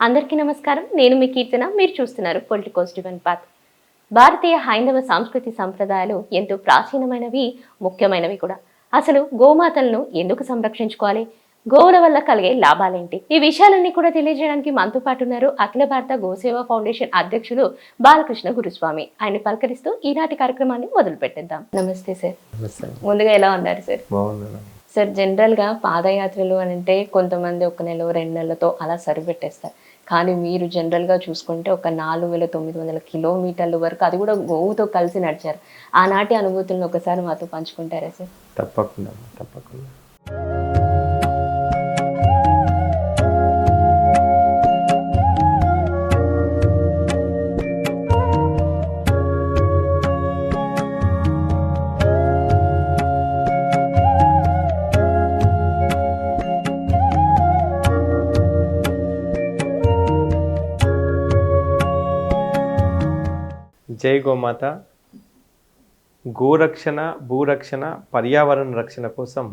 అందరికీ నమస్కారం. నేను మీ కీర్తన. మీరు చూస్తున్నారు పొలిటికోస్ డివెన్ పాత్. భారతీయ హైందవ సంస్కృతి సంప్రదాయాలు ఎంతో ప్రాచీనమైనవి, ముఖ్యమైనవి కూడా. అసలు గోమాతలను ఎందుకు సంరక్షించుకోవాలి? గోవుల వల్ల కలిగే లాభాలేంటి? ఈ విషయాలన్నీ కూడా తెలియజేయడానికి మనతో పాటు ఉన్నారు అఖిల భారత గోసేవ ఫౌండేషన్ అధ్యక్షులు బాలకృష్ణ గురుస్వామి. ఆయన పలకరిస్తూ ఈనాటి కార్యక్రమాన్ని మొదలు పెట్టేద్దాం. నమస్తే సార్. ముందుగా ఎలా ఉన్నారు సార్? సార్, జనరల్గా పాదయాత్రలు అని అంటే కొంతమంది 1 నెల 2 నెలలతో అలా సరిపెట్టేస్తారు. కానీ మీరు జనరల్గా చూసుకుంటే ఒక 4900 కిలోమీటర్ల వరకు, అది కూడా గోవుతో కలిసి నడిచారు. ఆనాటి అనుభూతులను ఒకసారి మాతో పంచుకుంటారా సార్? తప్పకుండా తప్పకుండా. జై గోమాత. గోరక్షణ, భూరక్షణ, పర్యావరణ రక్షణ కోసం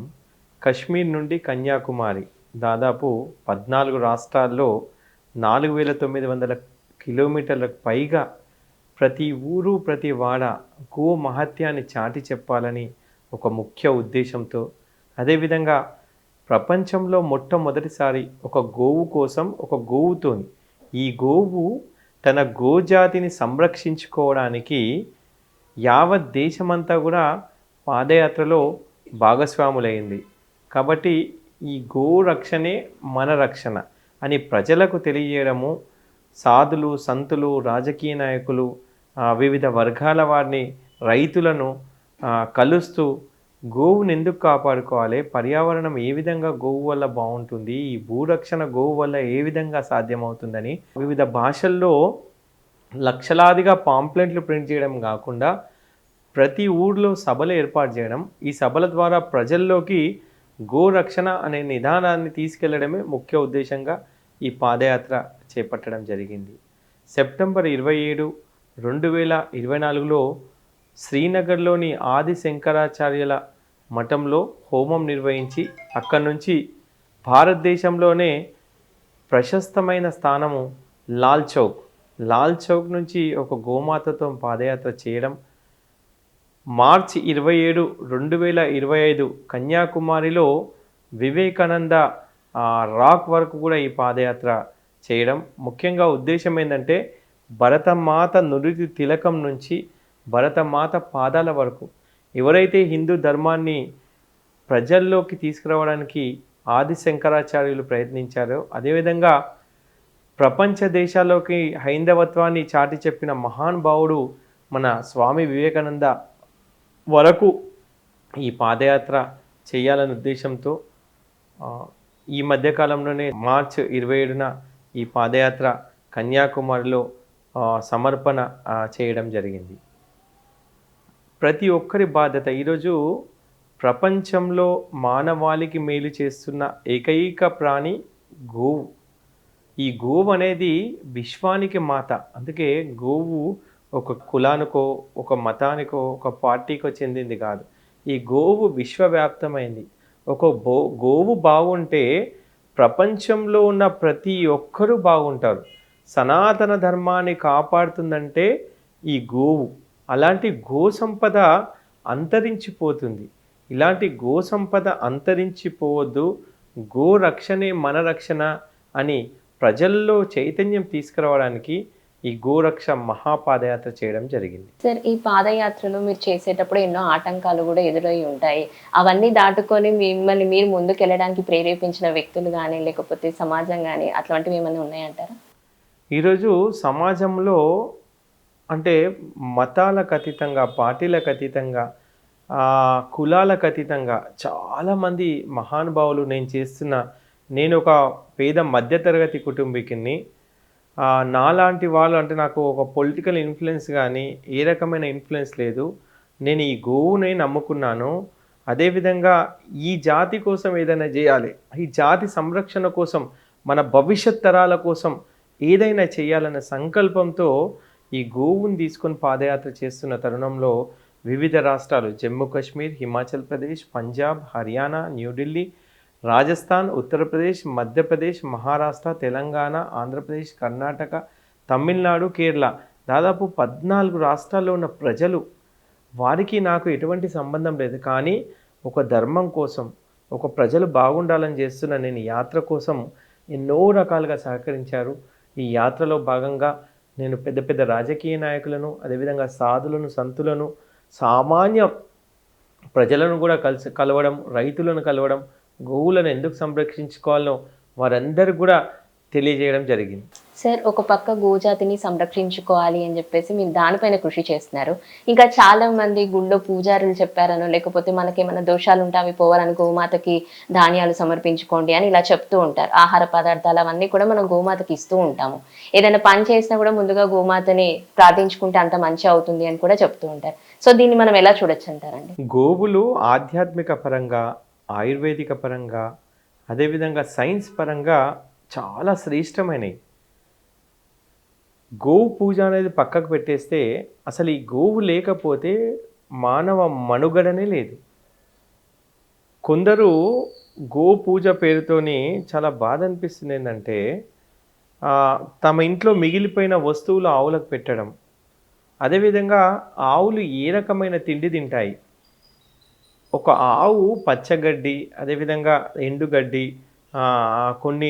కశ్మీర్ నుండి కన్యాకుమారి దాదాపు 14 రాష్ట్రాల్లో 4900 కిలోమీటర్లకు పైగా ప్రతి ఊరు, ప్రతి వాడ గో మహత్యాన్ని చాటి చెప్పాలని ఒక ముఖ్య ఉద్దేశంతో, అదేవిధంగా ప్రపంచంలో మొట్టమొదటిసారి ఒక గోవు కోసం, ఒక గోవుతోని, ఈ గోవు తన గోజాతిని సంరక్షించుకోవడానికి యావత్ దేశమంతా కూడా పాదయాత్రలో భాగస్వాములైంది. కాబట్టి ఈ గో రక్షణే మన రక్షణ అని ప్రజలకు తెలియజేయడము, సాధులు, సంతులు, రాజకీయ నాయకులు, వివిధ వర్గాల వారిని, రైతులను కలుస్తూ గోవును ఎందుకు కాపాడుకోవాలి, పర్యావరణం ఏ విధంగా గోవు వల్ల బాగుంటుంది, ఈ భూరక్షణ గోవు వల్ల ఏ విధంగా సాధ్యమవుతుందని వివిధ భాషల్లో లక్షలాదిగా పాంప్లెంట్లు ప్రింట్ చేయడం కాకుండా ప్రతి ఊర్లో సభలు ఏర్పాటు చేయడం, ఈ సభల ద్వారా ప్రజల్లోకి గోరక్షణ అనే నిదానాన్ని తీసుకెళ్లడమే ముఖ్య ఉద్దేశంగా ఈ పాదయాత్ర చేపట్టడం జరిగింది. సెప్టెంబర్ 27, 2024లో శ్రీనగర్లోని ఆది శంకరాచార్యుల మఠంలో హోమం నిర్వహించి, అక్కడి నుంచి భారతదేశంలోనే ప్రశస్తమైన స్థానము లాల్ చౌక్ నుంచి ఒక గోమాతతో పాదయాత్ర చేయడం, మార్చి 27, 2025 కన్యాకుమారిలో వివేకానంద రాక్ వరకు కూడా ఈ పాదయాత్ర చేయడం. ముఖ్యంగా ఉద్దేశం ఏంటంటే భరతమాత నుడితి తిలకం నుంచి భరతమాత పాదాల వరకు ఎవరైతే హిందూ ధర్మాన్ని ప్రజల్లోకి తీసుకురావడానికి ఆది శంకరాచార్యులు ప్రయత్నించారో, అదేవిధంగా ప్రపంచ దేశాల్లోకి హైందవత్వాన్ని చాటి చెప్పిన మహానుభావుడు మన స్వామి వివేకానంద వరకు ఈ పాదయాత్ర చేయాలనే ఉద్దేశంతో ఈ మధ్యకాలంలోనే మార్చి 27న ఈ పాదయాత్ర కన్యాకుమారిలో సమర్పణ చేయడం జరిగింది. ప్రతి ఒక్కరి బాధ్యత. ఈరోజు ప్రపంచంలో మానవాళికి మేలు చేస్తున్న ఏకైక ప్రాణి గోవు. ఈ గోవు అనేది విశ్వానికి మాత. అందుకే గోవు ఒక కులానికో, ఒక మతానికో, ఒక పార్టీకో చెందింది కాదు. ఈ గోవు విశ్వవ్యాప్తమైంది. ఒక గోవు బాగుంటే ప్రపంచంలో ఉన్న ప్రతి ఒక్కరూ బాగుంటారు. సనాతన ధర్మాన్ని కాపాడుతుందంటే ఈ గోవు. అలాంటి గోసంపద అంతరించిపోతుంది. ఇలాంటి గోసంపద అంతరించిపోవద్దు, గో రక్షణే మన రక్షణ అని ప్రజల్లో చైతన్యం తీసుకురావడానికి ఈ గోరక్ష మహాపాదయాత్ర చేయడం జరిగింది. సార్, ఈ పాదయాత్రలో మీరు చేసేటప్పుడు ఎన్నో ఆటంకాలు కూడా ఎదురై ఉంటాయి. అవన్నీ దాటుకొని మిమ్మల్ని మీరు ముందుకెళ్ళడానికి ప్రేరేపించిన వ్యక్తులు కానీ, లేకపోతే సమాజం కానీ, అట్లాంటివి ఏమైనా ఉన్నాయంటారా? ఈరోజు సమాజంలో అంటే మతాలకు అతీతంగా, పార్టీలకు అతీతంగా, కులాలకు అతీతంగా చాలామంది మహానుభావులు నేను ఒక పేద మధ్యతరగతి కుటుంబీకుని, నాలాంటి వాళ్ళు అంటే నాకు ఒక పొలిటికల్ ఇన్ఫ్లుయెన్స్ కానీ ఏ రకమైన ఇన్ఫ్లుయెన్స్ లేదు. నేను ఈ గోవునే నమ్ముకున్నాను. అదేవిధంగా ఈ జాతి కోసం ఏదైనా చేయాలి, ఈ జాతి సంరక్షణ కోసం, మన భవిష్యత్ తరాల కోసం ఏదైనా చేయాలన్న సంకల్పంతో ఈ గోవుని తీసుకొని పాదయాత్ర చేస్తున్న తరుణంలో వివిధ రాష్ట్రాలు, జమ్మూ కాశ్మీర్, హిమాచల్ ప్రదేశ్, పంజాబ్, హర్యానా, న్యూఢిల్లీ, రాజస్థాన్, ఉత్తరప్రదేశ్, మధ్యప్రదేశ్, మహారాష్ట్ర, తెలంగాణ, ఆంధ్రప్రదేశ్, కర్ణాటక, తమిళనాడు, కేరళ దాదాపు 14 రాష్ట్రాల్లో ఉన్న ప్రజలు, వారికి నాకు ఎటువంటి సంబంధం లేదు. కానీ ఒక ధర్మం కోసం, ఒక ప్రజలు బాగుండాలని చేస్తున్న నేను యాత్ర కోసం ఎన్నో రకాలుగా సహకరించారు. ఈ యాత్రలో భాగంగా నేను పెద్ద పెద్ద రాజకీయ నాయకులను, అదేవిధంగా సాధులను, సంతులను, సామాన్య ప్రజలను కూడా కలవడం, రైతులను కలవడం, గోవులను ఎందుకు సంరక్షించుకోవాలో వారందరూ కూడా తెలియజేయడం జరిగింది. సార్, ఒక పక్క గోజాతిని సంరక్షించుకోవాలి అని చెప్పేసి మీరు దానిపైన కృషి చేస్తున్నారు. ఇంకా చాలా మంది గుళ్ళో పూజారులు చెప్పారనో, లేకపోతే మనకేమైనా దోషాలు ఉంటే అవి పోవాలని గోమాతకి ధాన్యాలు సమర్పించుకోండి అని ఇలా చెప్తూ ఉంటారు. ఆహార పదార్థాలు అవన్నీ కూడా మనం గోమాతకి ఇస్తూ ఉంటాము. ఏదైనా పని చేసినా కూడా ముందుగా గోమాతని ప్రార్థించుకుంటే అంత మంచి అవుతుంది అని కూడా చెప్తూ ఉంటారు. సో దీన్ని మనం ఎలా చూడొచ్చు అంటారండి? గోవులు ఆధ్యాత్మిక పరంగా, ఆయుర్వేదిక పరంగా, అదేవిధంగా సైన్స్ పరంగా చాలా శ్రేష్టమైనవి. గోవు పూజ అనేది పక్కకు పెట్టేస్తే అసలు ఈ గోవు లేకపోతే మానవ మనుగడనే లేదు. కొందరు గో పూజ పేరుతోని చాలా బాధ అనిపిస్తుంది. ఏంటంటే తమ ఇంట్లో మిగిలిపోయిన వస్తువులు ఆవులకు పెట్టడం, అదేవిధంగా ఆవులు ఏ రకమైన తిండి తింటాయి. ఒక ఆవు పచ్చగడ్డి, అదేవిధంగా ఎండుగడ్డి, కొన్ని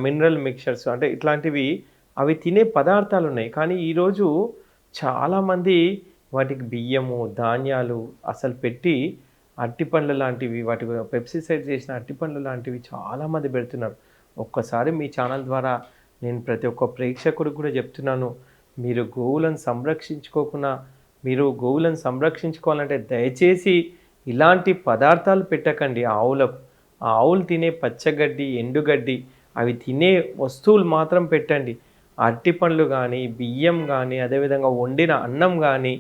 మినరల్ మిక్చర్స్ అంటే ఇట్లాంటివి అవి తినే పదార్థాలు ఉన్నాయి. కానీ ఈరోజు చాలామంది వాటికి బియ్యము, ధాన్యాలు అసలు పెట్టి అరటిపండ్లు లాంటివి, వాటి పెప్సిసైడ్ చేసిన అరటిపండ్లు లాంటివి చాలామంది పెడుతున్నారు. ఒక్కసారి మీ ఛానల్ ద్వారా నేను ప్రతి ఒక్క ప్రేక్షకుడికి కూడా చెప్తున్నాను, మీరు గోవులను సంరక్షించుకోవాలంటే దయచేసి ఇలాంటి పదార్థాలు పెట్టకండి ఆవులకు. ఆవులు తినే పచ్చగడ్డి, ఎండుగడ్డి అవి తినే వస్తువులు మాత్రం పెట్టండి. అరటిపండ్లు కానీ, బియ్యం కానీ, అదేవిధంగా వండిన అన్నం కానీ,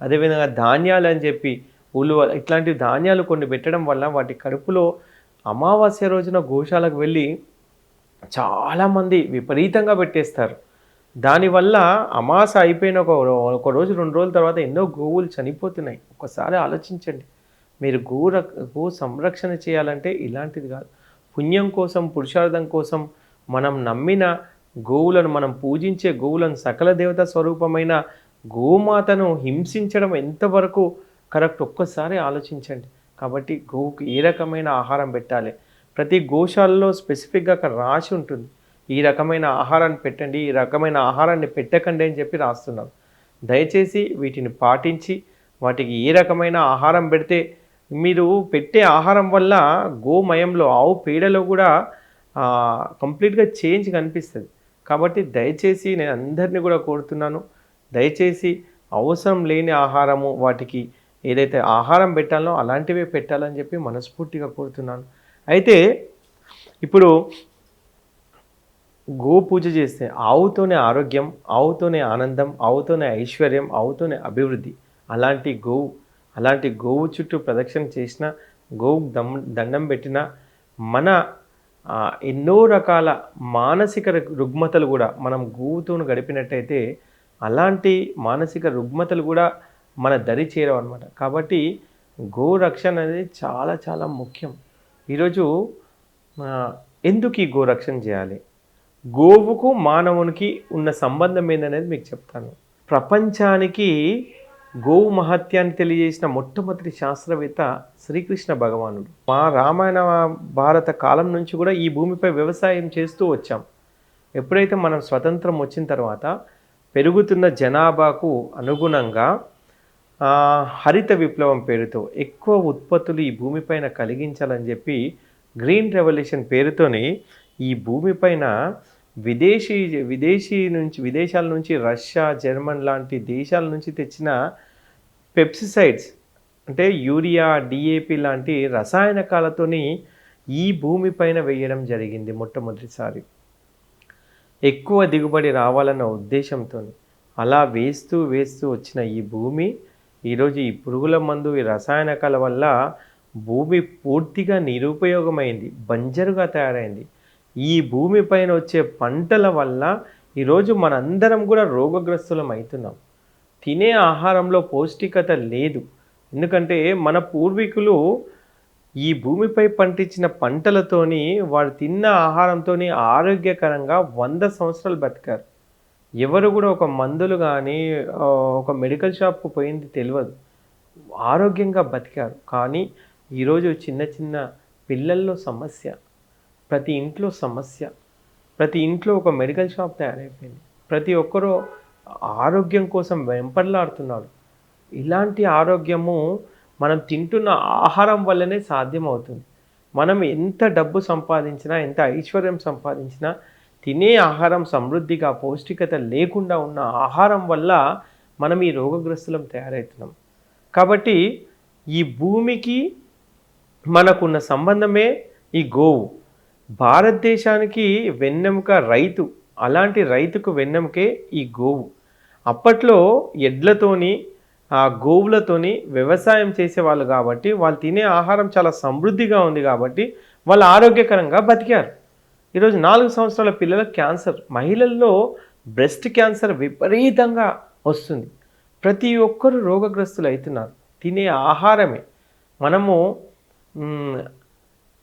అదేవిధంగా ధాన్యాలు అని చెప్పి ఉలువ ఇట్లాంటి ధాన్యాలు కొన్ని పెట్టడం వల్ల వాటి కడుపులో అమావాస్య రోజున గోశాలకు వెళ్ళి చాలామంది విపరీతంగా పెట్టేస్తారు. దానివల్ల అమాస అయిపోయిన ఒక రోజు 2 రోజుల తర్వాత ఎన్నో గోవులు చనిపోతున్నాయి. ఒకసారి ఆలోచించండి. మీరు గో సంరక్షణ చేయాలంటే ఇలాంటిది కాదు. పుణ్యం కోసం, పురుషార్థం కోసం మనం నమ్మిన గోవులను, మనం పూజించే గోవులను, సకల దేవత స్వరూపమైన గోమాతను హింసించడం ఎంతవరకు కరెక్ట్ ఒక్కసారి ఆలోచించండి. కాబట్టి గోవుకు ఏ రకమైన ఆహారం పెట్టాలి, ప్రతి గోశాలలో స్పెసిఫిక్గా అక్కడ రాసి ఉంటుంది. ఈ రకమైన ఆహారాన్ని పెట్టండి, ఈ రకమైన ఆహారాన్ని పెట్టకండి అని చెప్పి రాస్తున్నారు. దయచేసి వీటిని పాటించి వాటికి ఏ రకమైన ఆహారం పెడితే, మీరు పెట్టే ఆహారం వల్ల గోమయంలో, ఆవు పేడలో కూడా కంప్లీట్గా చేంజ్ కనిపిస్తుంది. కాబట్టి దయచేసి నేను అందరినీ కూడా కోరుతున్నాను, దయచేసి అవసరం లేని ఆహారము, వాటికి ఏదైతే ఆహారం పెట్టాలో అలాంటివే పెట్టాలని చెప్పి మనస్ఫూర్తిగా కోరుతున్నాను. అయితే ఇప్పుడు గో పూజ చేస్తే ఆవుతోనే ఆరోగ్యం, ఆవుతోనే ఆనందం, ఆవుతోనే ఐశ్వర్యం, ఆవుతోనే అభివృద్ధి. అలాంటి గోవు చుట్టూ ప్రదక్షిణ చేసిన, గోవు దండం పెట్టిన మన ఎన్నో రకాల మానసిక రుగ్మతలు కూడా మనం గోవుతో గడిపినట్టయితే అలాంటి మానసిక రుగ్మతలు కూడా మన దరి చేరవు అనమాట. కాబట్టి గో రక్షణ అనేది చాలా చాలా ముఖ్యం. ఈరోజు ఎందుకు ఈ గోరక్షణ చేయాలి, గోవుకు మానవునికి ఉన్న సంబంధం ఏందనేది మీకు చెప్తాను. ప్రపంచానికి గోవు మహత్యాన్ని తెలియజేసిన మొట్టమొదటి శాస్త్రవేత్త శ్రీకృష్ణ భగవానుడు. మా రామాయణ భారత కాలం నుంచి కూడా ఈ భూమిపై వ్యవసాయం చేస్తూ వచ్చాం. ఎప్పుడైతే మనం స్వతంత్రం వచ్చిన తర్వాత పెరుగుతున్న జనాభాకు అనుగుణంగా హరిత విప్లవం పేరుతో ఎక్కువ ఉత్పత్తులు ఈ భూమిపైన కలిగించాలని చెప్పి గ్రీన్ రెవల్యూషన్ పేరుతోని ఈ భూమిపైన విదేశాల నుంచి రష్యా, జర్మన్ లాంటి దేశాల నుంచి తెచ్చిన పెప్సిసైడ్స్ అంటే యూరియా, డిఏపి లాంటి రసాయనకాలతోని ఈ భూమిపైన వేయడం జరిగింది మొట్టమొదటిసారి. ఎక్కువ దిగుబడి రావాలన్న ఉద్దేశంతో అలా వేస్తూ వచ్చిన ఈ భూమి ఈరోజు ఈ పురుగుల మందు, ఈ రసాయనకాల వల్ల భూమి పూర్తిగా నిరుపయోగమైంది, బంజరుగా తయారైంది. ఈ భూమిపైన వచ్చే పంటల వల్ల ఈరోజు మనందరం కూడా రోగగ్రస్తులం అవుతున్నాం. తినే ఆహారంలో పౌష్టికత లేదు. ఎందుకంటే మన పూర్వీకులు ఈ భూమిపై పండించిన పంటలతోని వాడు తిన్న ఆహారంతోని ఆరోగ్యకరంగా 100 సంవత్సరాలు బతికారు. ఎవరు కూడా ఒక మందులు కానీ ఒక మెడికల్ షాప్‌కు పోయింది తెలవదు. ఆరోగ్యంగా బతికారు. కానీ ఈరోజు చిన్న చిన్న పిల్లల్లో సమస్య, ప్రతి ఇంట్లో సమస్య, ప్రతి ఇంట్లో ఒక మెడికల్ షాప్ తయారైపోయింది. ప్రతి ఒక్కరూ ఆరోగ్యం కోసం వెంపర్లాడుతున్నారు. ఇలాంటి ఆరోగ్యము మనం తింటున్న ఆహారం వల్లనే సాధ్యమవుతుంది. మనం ఎంత డబ్బు సంపాదించినా, ఎంత ఐశ్వర్యం సంపాదించినా, తినే ఆహారం సమృద్ధిగా పౌష్టికత లేకుండా ఉన్న ఆహారం వల్ల మనం ఈ రోగగ్రస్తులం తయారవుతున్నాం. కాబట్టి ఈ భూమికి మనకున్న సంబంధమే ఈ గోవు. భారతదేశానికి వెన్నెముక రైతు. అలాంటి రైతుకు వెన్నెముకే ఈ గోవు. అప్పట్లో ఎడ్లతోని గోవులతోని వ్యవసాయం చేసేవాళ్ళు కాబట్టి వాళ్ళు తినే ఆహారం చాలా సమృద్ధిగా ఉంది కాబట్టి వాళ్ళు ఆరోగ్యకరంగా బతికారు. ఈరోజు 4 సంవత్సరాల పిల్లలకు క్యాన్సర్, మహిళల్లో బ్రెస్ట్ క్యాన్సర్ విపరీతంగా వస్తుంది. ప్రతి ఒక్కరు రోగగ్రస్తులు అవుతున్నారు. తినే ఆహారమే. మనము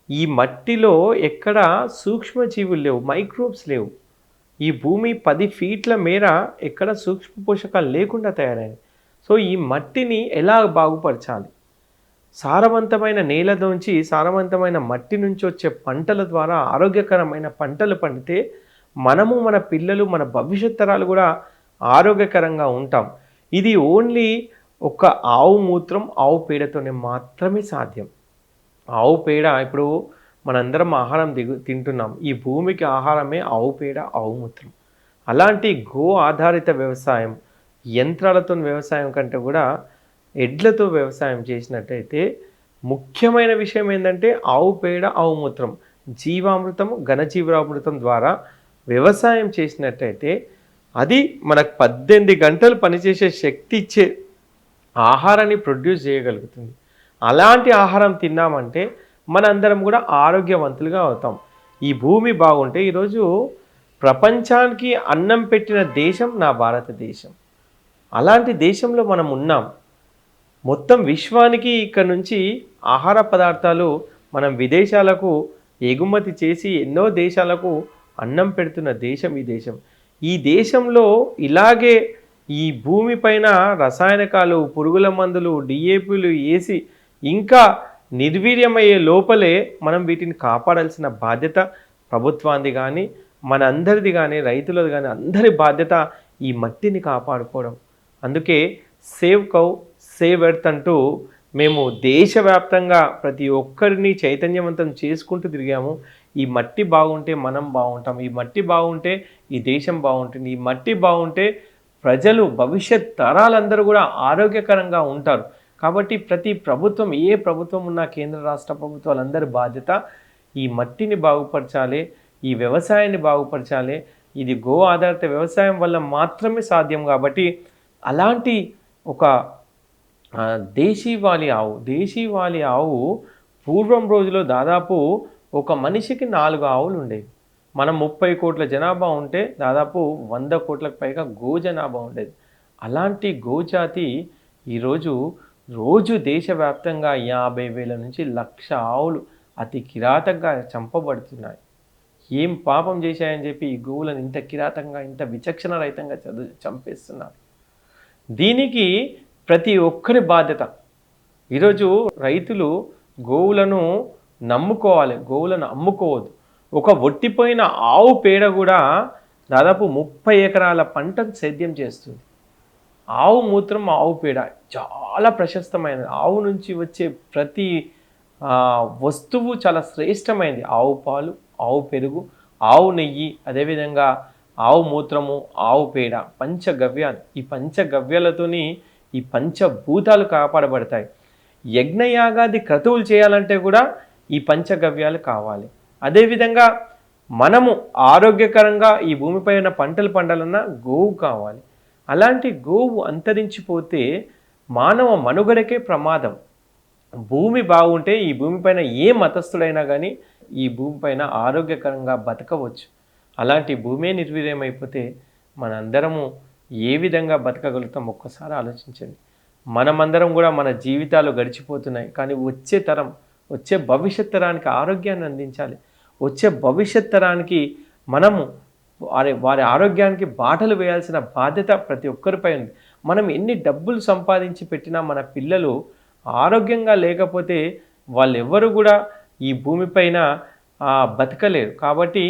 ఈ మట్టిలో ఎక్కడ సూక్ష్మజీవులు లేవు, మైక్రోబ్స్ లేవు. ఈ భూమి 10 ఫీట్ల మేర ఎక్కడ సూక్ష్మ పోషకాలు లేకుండా తయారైంది. సో ఈ మట్టిని ఎలా బాగుపరచాలి? సారవంతమైన నేలలోంచి, సారవంతమైన మట్టి నుంచి వచ్చే పంటల ద్వారా ఆరోగ్యకరమైన పంటలు పండితే మనము, మన పిల్లలు, మన భవిష్యత్ తరాలు కూడా ఆరోగ్యకరంగా ఉంటాం. ఇది ఓన్లీ ఒక ఆవు మూత్రం, ఆవు పేడతోనే మాత్రమే సాధ్యం. ఆవు పేడ, ఇప్పుడు మనందరం ఆహారం తింటున్నాం. ఈ భూమికి ఆహారమే ఆవు పేడ, ఆవు మూత్రం. అలాంటి గో ఆధారిత వ్యవసాయం, యంత్రాలతో వ్యవసాయం కంటే కూడా ఎడ్లతో వ్యవసాయం చేసినట్టయితే ముఖ్యమైన విషయం ఏంటంటే ఆవు పేడ, ఆవు మూత్రం, జీవామృతం, ఘనజీవామృతం ద్వారా వ్యవసాయం చేసినట్టయితే అది మనకు 18 గంటలు పనిచేసే శక్తి ఇచ్చే ఆహారాన్ని ప్రొడ్యూస్ చేయగలుగుతుంది. అలాంటి ఆహారం తిన్నామంటే మనందరం కూడా ఆరోగ్యవంతులుగా అవుతాం. ఈ భూమి బాగుంటే ఈరోజు ప్రపంచానికి అన్నం పెట్టిన దేశం నా భారతదేశం. అలాంటి దేశంలో మనం ఉన్నాం. మొత్తం విశ్వానికి ఇక్కడ నుంచి ఆహార పదార్థాలు మనం విదేశాలకు ఎగుమతి చేసి ఎన్నో దేశాలకు అన్నం పెడుతున్న దేశం ఈ దేశం. ఈ దేశంలో ఇలాగే ఈ భూమిపైన రసాయనకాలు, పురుగుల మందులు, డిఏపీలు వేసి ఇంకా నిర్వీర్యమయ్యే లోపలే మనం వీటిని కాపాడాల్సిన బాధ్యత ప్రభుత్వాన్ని కానీ, మనందరిది కానీ, రైతులది కానీ, అందరి బాధ్యత ఈ మట్టిని కాపాడుకోవడం. అందుకే సేవ్ కౌ సేవ్ ఎర్త్ అంటూ మేము దేశవ్యాప్తంగా ప్రతి ఒక్కరిని చైతన్యవంతం చేసుకుంటూ తిరిగాము. ఈ మట్టి బాగుంటే మనం బాగుంటాం, ఈ మట్టి బాగుంటే ఈ దేశం బాగుంటుంది, ఈ మట్టి బాగుంటే ప్రజలు, భవిష్యత్ తరాలందరూ కూడా ఆరోగ్యకరంగా ఉంటారు. కాబట్టి ప్రతి ప్రభుత్వం, ఏ ప్రభుత్వం ఉన్నా, కేంద్ర రాష్ట్ర ప్రభుత్వాలందరి బాధ్యత ఈ మట్టిని బాగుపరచాలి, ఈ వ్యవసాయాన్ని బాగుపరచాలి. ఇది గో ఆధారిత వ్యవసాయం వల్ల మాత్రమే సాధ్యం. కాబట్టి అలాంటి ఒక దేశీవాలి ఆవు పూర్వం రోజులో దాదాపు ఒక మనిషికి 4 ఆవులు ఉండేవి. మనం 30 కోట్ల జనాభా ఉంటే దాదాపు 100 కోట్లకు పైగా గో జనాభా ఉండేది. అలాంటి గోజాతి ఈరోజు రోజు దేశవ్యాప్తంగా 50,000 నుంచి 1,00,000 ఆవులు అతి కిరాతకంగా చంపబడుతున్నాయి. ఏం పాపం చేశాయని చెప్పి ఈ గోవులను ఇంత కిరాతకంగా, ఇంత విచక్షణ రహితంగా చంపేస్తున్నారు. దీనికి ప్రతి ఒక్కరి బాధ్యత. ఈరోజు రైతులు గోవులను నమ్ముకోవాలి, గోవులను అమ్ముకోవద్దు. ఒక ఒట్టిపోయిన ఆవు పేడ కూడా దాదాపు 30 ఎకరాల పంటను సేద్యం చేస్తుంది. ఆవు మూత్రం, ఆవు పేడ చాలా ప్రశస్తమైనది. ఆవు నుంచి వచ్చే ప్రతి వస్తువు చాలా శ్రేష్టమైనది. ఆవు పాలు, ఆవు పెరుగు, ఆవు నెయ్యి, అదేవిధంగా ఆవు మూత్రము, ఆవు పేడ, పంచగవ్యాలు. ఈ పంచగవ్యాలతోని ఈ పంచభూతాలు కాపాడబడతాయి. యజ్ఞయాగాది క్రతువులు చేయాలంటే కూడా ఈ పంచగవ్యాలు కావాలి. అదేవిధంగా మనము ఆరోగ్యకరంగా ఈ భూమిపైన పంటలు పండాలన్నా గోవు కావాలి. అలాంటి గోవు అంతరించిపోతే మానవ మనుగడకే ప్రమాదం. భూమి బాగుంటే ఈ భూమిపైన ఏ మతస్థుడైనా కానీ ఈ భూమిపైన ఆరోగ్యకరంగా బతకవచ్చు. అలాంటి భూమే నిర్వీర్యమైపోతే మనందరము ఏ విధంగా బతకగలుగుతాం ఒక్కసారి ఆలోచించండి. మనమందరం కూడా మన జీవితాలు గడిచిపోతున్నాయి, కానీ వచ్చే తరం, వచ్చే భవిష్యత్ తరానికి ఆరోగ్యాన్ని అందించాలి. వచ్చే భవిష్యత్ తరానికి మనము వారి ఆరోగ్యానికి బాటలు వేయాల్సిన బాధ్యత ప్రతి ఒక్కరిపై ఉంది. మనం ఎన్ని డబ్బులు సంపాదించి పెట్టినా మన పిల్లలు ఆరోగ్యంగా లేకపోతే వాళ్ళెవ్వరు కూడా ఈ భూమిపైన బతకలేరు. కాబట్టి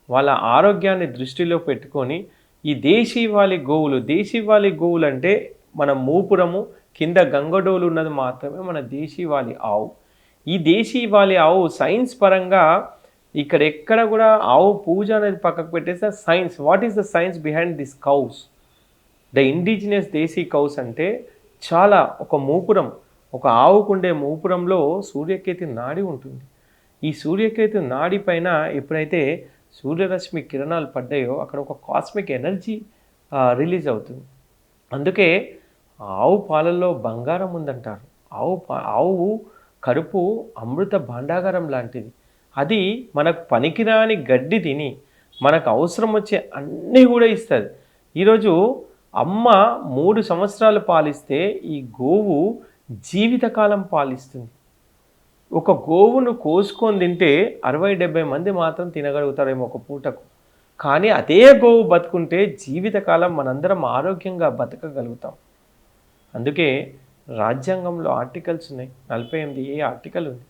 వాళ్ళ ఆరోగ్యాన్ని దృష్టిలో పెట్టుకొని ఈ దేశీవాలి గోవులు అంటే మన మూపురము కింద గంగడోలు ఉన్నది మాత్రమే మన దేశీవాలి ఆవు. ఈ దేశీవాలి ఆవు సైన్స్ పరంగా ఇక్కడ ఎక్కడ కూడా ఆవు పూజ అనేది పక్కకు పెట్టేస్తే science, what is the science behind this cows? The indigenous desi cows అంటే చాలా ఒక మూపురం, ఒక ఆవుకుండే మూపురంలో సూర్యకేతు నాడి ఉంటుంది. ఈ సూర్యకేతు నాడి పైన ఎప్పుడైతే సూర్యరశ్మి కిరణాలు పడ్డాయో అక్కడ ఒక కాస్మిక్ ఎనర్జీ రిలీజ్ అవుతుంది. అందుకే ఆవు పాలల్లో బంగారం ఉందంటారు. ఆవు కడుపు అమృత భాండాగారం లాంటిది. అది మనకు పనికిరాని గడ్డి తిని మనకు అవసరం వచ్చే అన్నీ కూడా ఇస్తుంది. ఈరోజు అమ్మ 3 సంవత్సరాలు పాలిస్తే ఈ గోవు జీవితకాలం పాలిస్తుంది. ఒక గోవును కోసుకొని తింటే 60-70 మంది మాత్రం తినగలుగుతారేమో ఒక పూటకు. కానీ అదే గోవు బతుకుంటే జీవితకాలం మనందరం ఆరోగ్యంగా బతకగలుగుతాం. అందుకే రాజ్యాంగంలో ఆర్టికల్స్ ఉన్నాయి. 48A ఆర్టికల్ ఉంది.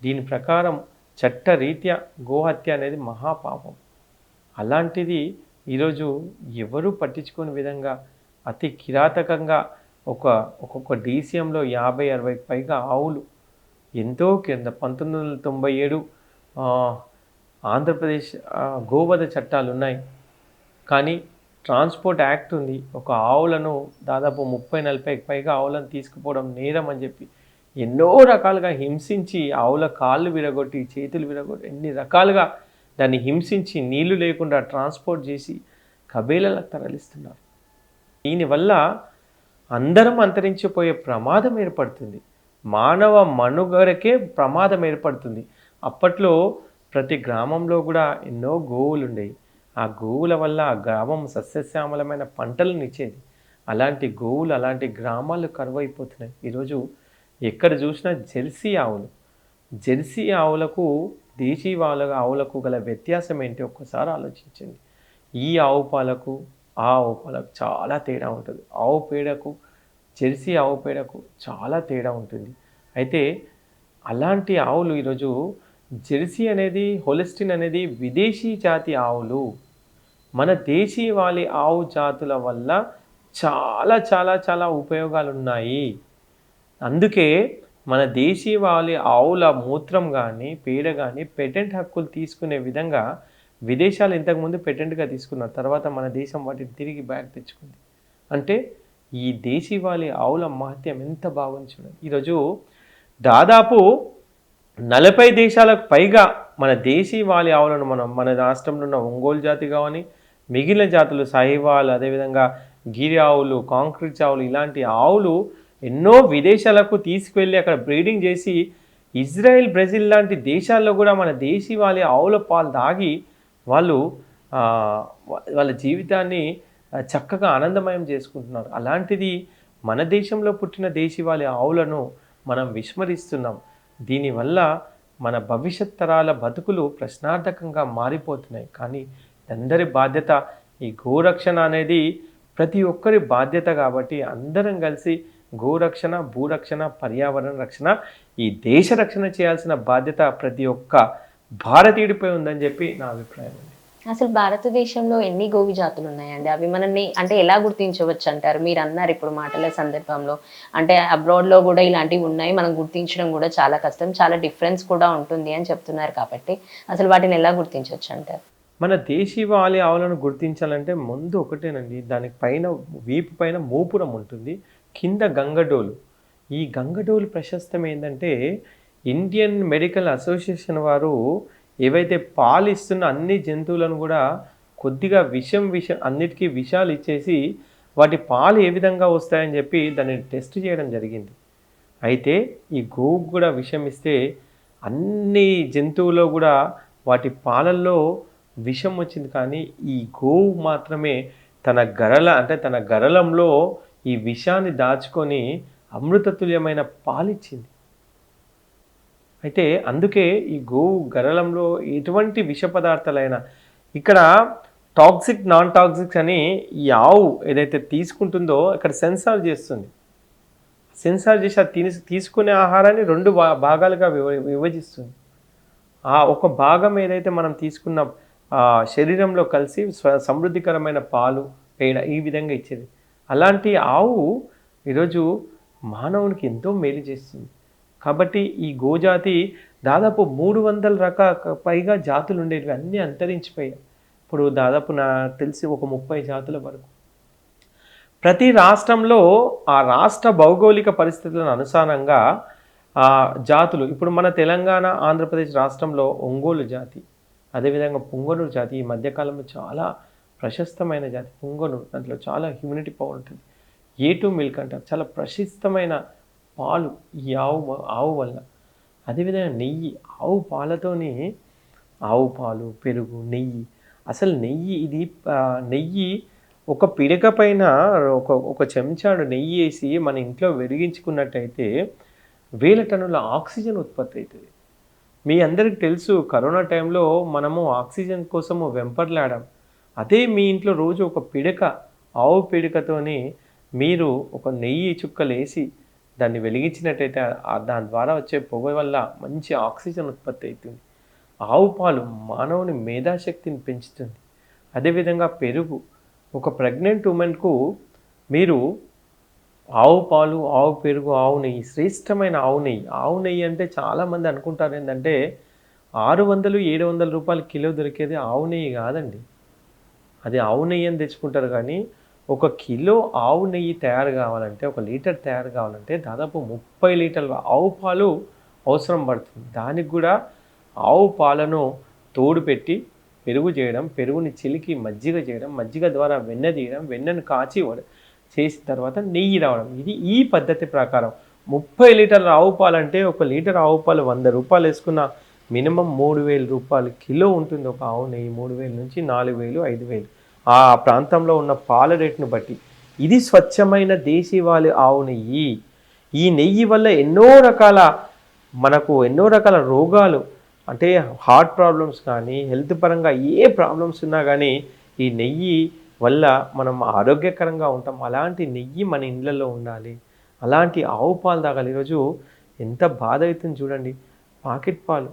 దీని ప్రకారం చట్టరీత్యా గోహత్య అనేది మహాపాపం. అలాంటిది ఎవరు పట్టించుకునే విధంగా అతి కిరాతకంగా ఒక్కొక్క DCMలో 50-60 పైగా ఆవులు ఎంతో కింద 1997 ఆంధ్రప్రదేశ్ గోవధ చట్టాలు ఉన్నాయి. కానీ ట్రాన్స్పోర్ట్ యాక్ట్ ఉంది. ఒక ఆవులను దాదాపు 30-40 పైగా ఆవులను తీసుకుపోవడం నేరం అని చెప్పి ఎన్నో రకాలుగా హింసించి ఆవుల కాళ్ళు విరగొట్టి చేతులు విరగొట్టి ఎన్ని రకాలుగా దాన్ని హింసించి నీళ్లు లేకుండా ట్రాన్స్పోర్ట్ చేసి కబేళలకు తరలిస్తున్నారు. దీనివల్ల అందరం అంతరించిపోయే ప్రమాదం ఏర్పడుతుంది. మానవ మనుగడకే ప్రమాదం ఏర్పడుతుంది. అప్పట్లో ప్రతి గ్రామంలో కూడా ఎన్నో గోవులు ఉండేవి. ఆ గోవుల వల్ల ఆ గ్రామం సస్యశ్యామలమైన పంటలను ఇచ్చేది. అలాంటి గోవులు అలాంటి గ్రామాలు కరువైపోతున్నాయి. ఈరోజు ఎక్కడ చూసినా జెర్సీ ఆవులకు దేశీ ఆవులకు గల వ్యత్యాసం ఏంటి ఒక్కసారి ఆలోచించండి. ఈ ఆవు పాలకు ఆ ఆవు పాలకు చాలా తేడా ఉంటుంది. ఆవు పేడకు జెర్సీ ఆవు పేడకు చాలా తేడా ఉంటుంది. అయితే అలాంటి ఆవులు ఈరోజు జెర్సీ అనేది హోలిస్టిన్ అనేది విదేశీ జాతి ఆవులు. మన దేశీవాలి ఆవు జాతుల వల్ల చాలా చాలా చాలా ఉపయోగాలు ఉన్నాయి. అందుకే మన దేశీవాలి ఆవుల మూత్రం కానీ పేడ కానీ పేటెంట్ హక్కులు తీసుకునే విధంగా విదేశాలు ఇంతకుముందు పేటెంట్గా తీసుకున్నారు. తర్వాత మన దేశం వాటిని తిరిగి బ్యాక్ తెచ్చుకుంది. అంటే ఈ దేశీవాలి ఆవుల మహత్యం ఎంత బాగుంది చూడండి. ఈరోజు దాదాపు 40 దేశాలకు పైగా మన దేశీవాలి ఆవులను మన రాష్ట్రంలో ఉన్న ఒంగోలు జాతి కానీ మిగిలిన జాతులు సాహివాల్, అదేవిధంగా గిరి ఆవులు, కాంక్రీట్ ఆవులు, ఇలాంటి ఆవులు ఎన్నో విదేశాలకు తీసుకువెళ్ళి అక్కడ బ్రీడింగ్ చేసి ఇజ్రాయెల్, బ్రెజిల్ లాంటి దేశాల్లో కూడా మన దేశీవాలి ఆవుల పాలు తాగి వాళ్ళ జీవితాన్ని చక్కగా ఆనందమయం చేసుకుంటున్నారు. అలాంటిది మన దేశంలో పుట్టిన దేశీవాలి ఆవులను మనం విస్మరిస్తున్నాం. దీనివల్ల మన భవిష్యత్ తరాల బతుకులు ప్రశ్నార్థకంగా మారిపోతున్నాయి. కానీ అందరి బాధ్యత ఈ గోరక్షణ అనేది ప్రతి ఒక్కరి బాధ్యత. కాబట్టి అందరం కలిసి గోరక్షణ, భూరక్షణ, పర్యావరణ రక్షణ, ఈ దేశ రక్షణ చేయాల్సిన బాధ్యత ప్రతి ఒక్క భారతీయుడిపై ఉందని చెప్పి నా అభిప్రాయం అండి. అసలు భారతదేశంలో ఎన్ని గోవి జాతులు ఉన్నాయండి? అవి మనల్ని అంటే ఎలా గుర్తించవచ్చు అంటారు? మీరు అన్నారు ఇప్పుడు మాటల సందర్భంలో, అంటే అబ్రాడ్లో కూడా ఇలాంటివి ఉన్నాయి, మనం గుర్తించడం కూడా చాలా కష్టం, చాలా డిఫరెన్స్ కూడా ఉంటుంది అని చెప్తున్నారు. కాబట్టి అసలు వాటిని ఎలా గుర్తించవచ్చు అంటారు? మన దేశీవాలి ఆవులను గుర్తించాలంటే ముందు ఒకటేనండి, దానికి పైన వీపు పైన మూపురం ఉంటుంది, కింద గంగడోలు. ఈ గంగడోలు ప్రశస్తం ఏంటంటే ఇండియన్ మెడికల్ అసోసియేషన్ వారు ఏవైతే పాలు ఇస్తున్న అన్ని జంతువులను కూడా కొద్దిగా విషం అన్నిటికీ విషాలు ఇచ్చేసి వాటి పాలు ఏ విధంగా వస్తాయని చెప్పి దాన్ని టెస్ట్ చేయడం జరిగింది. అయితే ఈ గోవుకు కూడా విషం ఇస్తే అన్ని జంతువులో కూడా వాటి పాలల్లో విషం వచ్చింది. కానీ ఈ గోవు మాత్రమే తన గరళంలో ఈ విషాన్ని దాచుకొని అమృతతుల్యమైన పాలిచ్చింది. అయితే అందుకే ఈ గోవు గరళంలో ఎటువంటి విష పదార్థాలైనా ఇక్కడ టాక్సిక్ నాన్ టాక్సిక్స్ అని ఈ ఆవు ఏదైతే తీసుకుంటుందో ఇక్కడ సెన్సార్ చేస్తుంది. సెన్సార్ చేసి అది తీసుకునే ఆహారాన్ని రెండు భాగాలుగా విభజిస్తుంది. ఆ ఒక భాగం ఏదైతే మనం తీసుకున్న శరీరంలో కలిసి సమృద్ధికరమైన పాలు పేడ ఈ విధంగా ఇచ్చేది. అలాంటి ఆవు ఈరోజు మానవునికి ఎంతో మేలు చేస్తుంది. కాబట్టి ఈ గోజాతి దాదాపు 300 పైగా జాతులు ఉండేవి, అన్నీ అంతరించిపోయాయి. ఇప్పుడు దాదాపు తెలిసి ఒక 30 జాతుల వరకు. ప్రతి రాష్ట్రంలో ఆ రాష్ట్ర భౌగోళిక పరిస్థితులను అనుసారంగా జాతులు, ఇప్పుడు మన తెలంగాణ ఆంధ్రప్రదేశ్ రాష్ట్రంలో ఒంగోలు జాతి, అదేవిధంగా పుంగనూరు జాతి ఈ మధ్యకాలంలో చాలా ప్రశస్తమైన జాతి. పుంగనూరు దాంట్లో చాలా హ్యూమిడిటీ పవర్ ఉంటుంది. A2 మిల్క్ అంటారు, చాలా ప్రశస్తమైన పాలు ఈ ఆవు వల్ల. అదేవిధంగా నెయ్యి, ఆవు పాలతోని ఆవు పాలు, పెరుగు, నెయ్యి. అసలు నెయ్యి ఒక పిడక పైన ఒక చెంచాడు నెయ్యి వేసి మన ఇంట్లో వెలిగించుకున్నట్టయితే 1000 టన్నుల ఆక్సిజన్ ఉత్పత్తి అవుతుంది. మీ అందరికి తెలుసు, కరోనా టైంలో మనము ఆక్సిజన్ కోసము వెంపర్లాడాం. అదే మీ ఇంట్లో రోజు ఒక పిడక, ఆవు పిడకతోని మీరు ఒక నెయ్యి చుక్కలు వేసి దాన్ని వెలిగించినట్టయితే దాని ద్వారా వచ్చే పొగ వల్ల మంచి ఆక్సిజన్ ఉత్పత్తి అవుతుంది. ఆవు పాలు మానవుని మేధాశక్తిని పెంచుతుంది. అదేవిధంగా పెరుగు, ఒక ప్రెగ్నెంట్ ఉమెన్కు మీరు ఆవు పాలు, ఆవు పెరుగు, ఆవు నెయ్యి, శ్రేష్టమైన ఆవు నెయ్యి. ఆవు నెయ్యి అంటే చాలామంది అనుకుంటారు ఏంటంటే 600-700 రూపాయలు కిలో దొరికేది ఆవు నెయ్యి కాదండి. అది ఆవు నెయ్యి అని తెచ్చుకుంటారు. కానీ 1 కిలో ఆవు నెయ్యి తయారు కావాలంటే, 1 లీటర్ తయారు కావాలంటే దాదాపు 30 లీటర్ల ఆవు పాలు అవసరం పడుతుంది. దానికి కూడా ఆవు పాలను తోడు పెట్టి పెరుగు చేయడం, పెరుగుని చిలికి మజ్జిగ చేయడం, మజ్జిగ ద్వారా వెన్న తీయడం, వెన్నను కాచి చేసిన తర్వాత నెయ్యి రావడం. ఇది ఈ పద్ధతి ప్రకారం 30 లీటర్ల ఆవు పాలు అంటే 1 లీటర్ ఆవు పాలు 100 రూపాయలు వేసుకున్న మినిమం 3000 రూపాయలు కిలో ఉంటుంది ఒక ఆవు నెయ్యి. 3000 నుంచి 4000, 5000 ఆ ప్రాంతంలో ఉన్న పాల రేటును బట్టి. ఇది స్వచ్ఛమైన దేశీవాళి ఆవు నెయ్యి. ఈ నెయ్యి వల్ల ఎన్నో రకాల రోగాలు, అంటే హార్ట్ ప్రాబ్లమ్స్ కానీ, హెల్త్ పరంగా ఏ ప్రాబ్లమ్స్ ఉన్నా కానీ ఈ నెయ్యి వల్ల మనం ఆరోగ్యకరంగా ఉంటాం. అలాంటి నెయ్యి మన ఇళ్ళల్లో ఉండాలి. అలాంటి ఆవు పాలు తాగాలి. ఈరోజు ఎంత బాధ అవుతుంది చూడండి. పాకెట్ పాలు,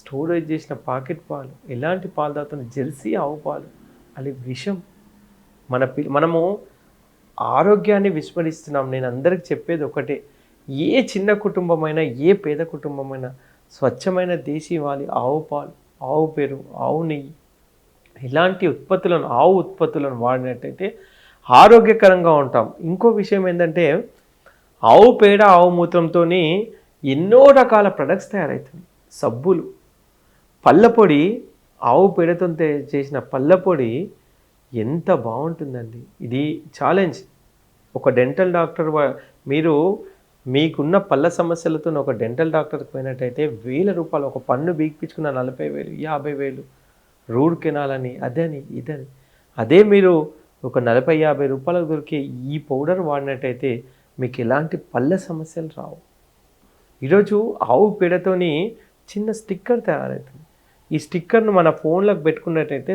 స్టోరేజ్ చేసిన పాకెట్ పాలు, ఎలాంటి పాలు తాగుతుంది? జెర్సీ ఆవు పాలు, అది విషం. మనము ఆరోగ్యాన్ని విస్మరిస్తున్నాం. నేను అందరికి చెప్పేది ఒకటే, ఏ చిన్న కుటుంబమైనా, ఏ పేద కుటుంబమైనా స్వచ్ఛమైన దేశీవాళి ఆవు పాలు, ఆవు పెరుగు, ఆవు నెయ్యి ఇలాంటి ఆవు ఉత్పత్తులను వాడినట్టయితే ఆరోగ్యకరంగా ఉంటాం. ఇంకో విషయం ఏంటంటే, ఆవు పేడ, ఆవు మూత్రంతో ఎన్నో రకాల ప్రొడక్ట్స్ తయారవుతుంది. సబ్బులు, పళ్ళపొడి, ఆవు పేడతో చేసిన పళ్ళపొడి ఎంత బాగుంటుందండి. ఇది ఛాలెంజ్. ఒక డెంటల్ డాక్టర్, మీకున్న పళ్ళ సమస్యలతో ఒక డెంటల్ డాక్టర్కి పోయినట్టయితే 1000 రూపాయలు, ఒక పన్ను బీగిపించుకున్న 40,000, 50,000, రూట్ కెనాల్ అని, అదని ఇదని. అదే మీరు ఒక 40-50 రూపాయలకు దొరికే ఈ పౌడర్ వాడినట్టయితే మీకు ఎలాంటి పళ్ళ సమస్యలు రావు. ఈరోజు ఆవు పేడతోని చిన్న స్టిక్కర్ తయారవుతుంది. ఈ స్టిక్కర్ను మన ఫోన్లకు పెట్టుకున్నట్టయితే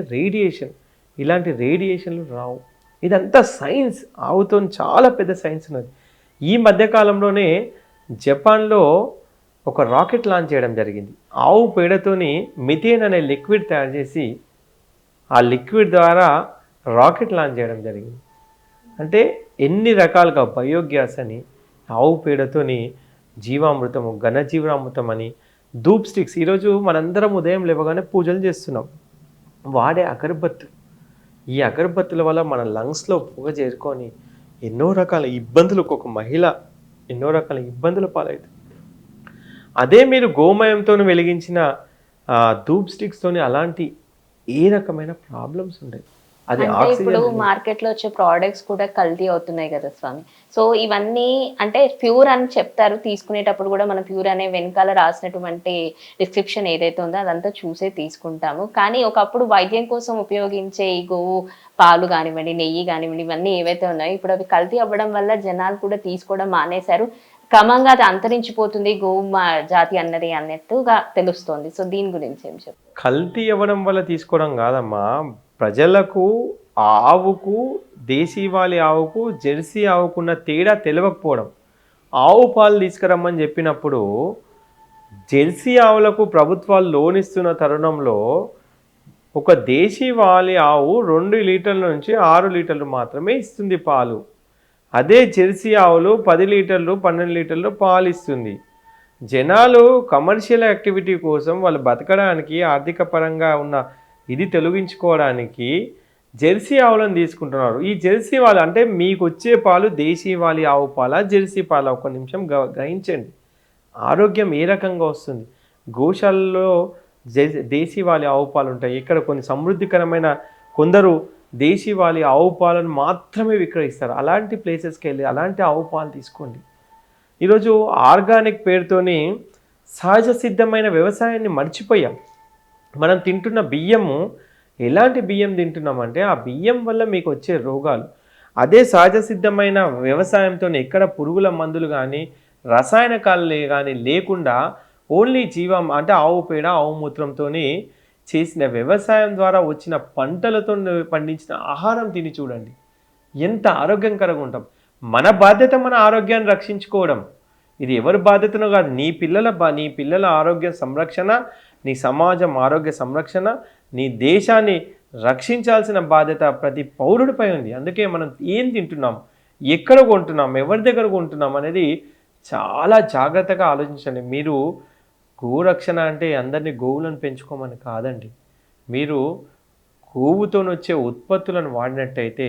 ఇలాంటి రేడియేషన్లు రావు. ఇదంతా సైన్స్. ఆవుతో చాలా పెద్ద సైన్స్ ఉన్నది. ఈ మధ్యకాలంలోనే జపాన్లో ఒక రాకెట్ లాంచ్ చేయడం జరిగింది. ఆవు పేడతోని మిథేన్ అనే లిక్విడ్ తయారు చేసి ఆ లిక్విడ్ ద్వారా రాకెట్ లాంచ్ చేయడం జరిగింది. అంటే ఎన్ని రకాలుగా బయోగ్యాస్ అని, ఆవు పేడతోని జీవామృతము, ఘనజీవామృతం అని, ధూప్ స్టిక్స్. ఈరోజు మనందరం ఉదయం లేవగానే పూజలు చేస్తున్నాం. వాడే అగరబత్తులు, ఈ అగరబత్తుల వల్ల మన లంగ్స్లో పొగ చేరుకొని ఎన్నో రకాల ఇబ్బందులకు ఒక మహిళ ఎన్నో రకాల ఇబ్బందుల పాలవుతుంది. అదే మీరు గోమయంతో వెలిగించిన ధూప్ స్టిక్స్తోని అలాంటి ఏ రకమైన ప్రాబ్లమ్స్ ఉండేవి. అది ఇప్పుడు మార్కెట్లో వచ్చే ప్రోడక్ట్స్ కూడా కల్తీ అవుతున్నాయి కదా స్వామి. సో ఇవన్నీ అంటే ప్యూర్ అని చెప్తారు, తీసుకునేటప్పుడు కూడా మనం ప్యూర్ అనే వెనకాల రాసినటువంటి డిస్క్రిప్షన్ ఏదైతే ఉందో అదంతా చూసే తీసుకుంటాము. కానీ ఒకప్పుడు వైద్యం కోసం ఉపయోగించే ఈ గోవు పాలు కానివ్వండి, నెయ్యి కానివ్వండి, ఇవన్నీ ఏవైతే ఉన్నాయో ఇప్పుడు అవి కల్తీ అవ్వడం వల్ల జనాలు కూడా తీసుకోవడం మానేశారు. క్రమంగా అది అంతరించిపోతుంది జాతి అన్నది అన్నట్టుగా తెలుస్తోంది. సో దీని గురించి ఏం చెప్తారు? కల్తీ ఇవ్వడం వల్ల తీసుకోవడం కాదమ్మా, ప్రజలకు ఆవుకు, దేశీవాలి ఆవుకు, జెర్సీ ఆవుకున్న తేడా తెలియకపోవడం. ఆవు పాలు తీసుకురమ్మని చెప్పినప్పుడు జెర్సీ ఆవులకు ప్రభుత్వాలు లోన్ ఇస్తున్న తరుణంలో ఒక దేశీవాలి ఆవు 2 లీటర్ల నుంచి 6 లీటర్లు మాత్రమే ఇస్తుంది పాలు. అదే జెర్సీ ఆవులు 10 లీటర్లు 12 లీటర్లు పాలు ఇస్తుంది. జనాలు కమర్షియల్ యాక్టివిటీ కోసం వాళ్ళు బతకడానికి ఆర్థిక పరంగా ఉన్న ఇది తొలగించుకోవడానికి జెర్సీ ఆవులను తీసుకుంటున్నారు. ఈ జెర్సీ వాళ్ళు అంటే మీకు వచ్చే పాలు దేశీవాలి ఆవు పాల, జెర్సీ పాల? ఒక నిమిషం గ్రహించండి. ఆరోగ్యం ఏ రకంగా వస్తుంది? గోశాలలో దేశీవాలి ఆవు పాలు ఉంటాయి. ఇక్కడ కొన్ని సమృద్ధికరమైన కొందరు దేశీవాలి ఆవు పాలను మాత్రమే విక్రయిస్తారు. అలాంటి ప్లేసెస్కి వెళ్ళి అలాంటి ఆవు పాలు తీసుకోండి. ఈరోజు ఆర్గానిక్ పేరుతోని సహజ సిద్ధమైన వ్యవసాయాన్ని మర్చిపోయాం. మనం తింటున్న బియ్యము ఎలాంటి బియ్యం తింటున్నామంటే ఆ బియ్యం వల్ల మీకు వచ్చే రోగాలు. అదే సహజ సిద్ధమైన వ్యవసాయంతో ఎక్కడ పురుగుల మందులు కానీ రసాయనకాలు కానీ లేకుండా ఓన్లీ జీవం అంటే ఆవు పేడ, ఆవు మూత్రంతో చేసిన వ్యవసాయం ద్వారా వచ్చిన పంటలతో పండించిన ఆహారం తిని చూడండి, ఎంత ఆరోగ్యకరంగా ఉంటాం. మన బాధ్యత మన ఆరోగ్యాన్ని రక్షించుకోవడం. ఇది ఎవరి బాధ్యతనో కాదు, నీ పిల్లల ఆరోగ్య సంరక్షణ, నీ సమాజం ఆరోగ్య సంరక్షణ, నీ దేశాన్ని రక్షించాల్సిన బాధ్యత ప్రతి పౌరుడిపై ఉంది. అందుకే మనం ఏం తింటున్నాం, ఎక్కడ కొంటున్నాం, ఎవరి దగ్గర కొంటున్నాం అనేది చాలా జాగ్రత్తగా ఆలోచించండి. మీరు గోరక్షణ అంటే అందరినీ గోవులను పెంచుకోమని కాదండి. మీరు గోవుతో వచ్చే ఉత్పత్తులను వాడినట్టయితే,